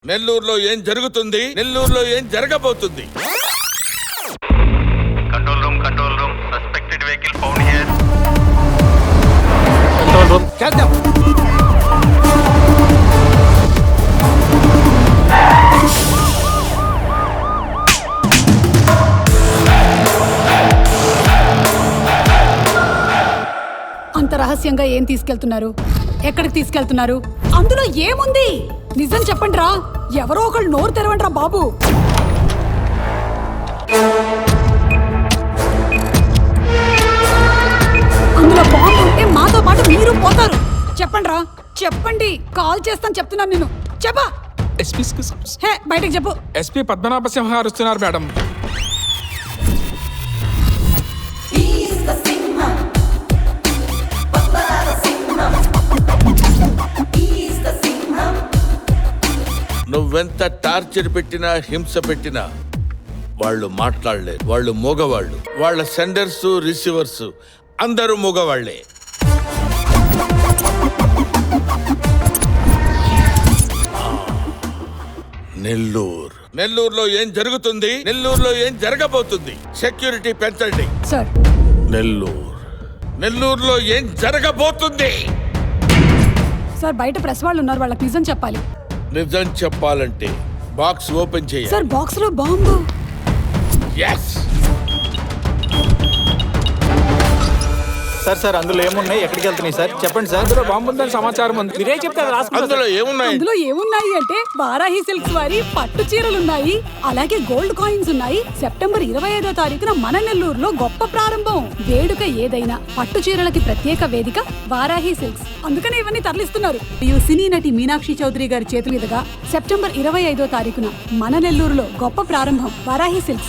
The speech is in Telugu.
నెల్లూరులో ఏం జరుగుతుంది, నెల్లూరులో ఏం జరగబోతుంది? Control room suspected vehicle found here. Control room చేద్దాం. అంత రహస్యంగా ఏం తీసుకెళ్తున్నారు? ఎక్కడికి తీసుకెళ్తున్నారు? అందులో ఏముంది? నిజం చెప్పండి రా. ఎవరో ఒకళ్ళు నోరు తెరవండి రా బాబు. అందులో బాంబు ఉంటే మాతో పాటు మీరు పోతారు. చెప్పండి రా, చెప్పండి. కాల్ చేస్తాను చెప్తున్నాను నేను. చెప్పా. హే, బయటకు చెప్పు. ఎస్పీ పద్మనాభ సింహ గారు వస్తున్నారు మేడం. నువ్వెంత టార్చర్ పెట్టినా, హింస పెట్టినా వాళ్ళు మాట్లాడలేరు. వాళ్ళు మూగవాళ్ళు. వాళ్ళ సెండర్స్, రిసీవర్స్ అందరూ మూగవాళ్లే. నెల్లూరులో ఏం జరుగుతుంది, నెల్లూరులో ఏం జరగబోతుంది? సెక్యూరిటీ పెంచండి సార్. నెల్లూరులో ఏం జరగబోతుంది? సార్, బయట ప్రెస్ వాళ్ళు ఉన్నారు, వాళ్ళకి నిజం చెప్పాలి. నిజం చెప్పాలంటే బాక్స్ ఓపెన్ చేయాలి. సార్, బాక్స్ లో బాంబు. yes సార్ అందులో ఏమున్నాయి, ఎక్కడికి వెళ్తున్నాయి సార్? చెప్పండి సార్. అందులో బాంబు ఉందని సమాచారం ఉంది. మీరే చెప్తే అందులో ఏమున్నాయి? అందులో ఏమున్నాయి అంటే వారాహి సిల్క్స్ వారి పట్టు చీరలు ఉన్నాయి, అలాగే గోల్డ్ కాయిన్స్ ఉన్నాయి. సెప్టెంబర్ 25వ తారీఖున మన నెల్లూరులో గొప్ప ప్రారంభం. వేడుక ఏదైనా పట్టు చీరలకి ప్రత్యేక వేదిక వారాహి సిల్క్స్. అందుకనే ఇవన్నీ తరలిస్తున్నారు. సినీ నటి మీనాక్షి చౌదరి గారి చేతుల మీదుగా సెప్టెంబర్ 25వ తారీఖున మన నెల్లూరులో గొప్ప ప్రారంభం. వారాహి సిల్క్స్.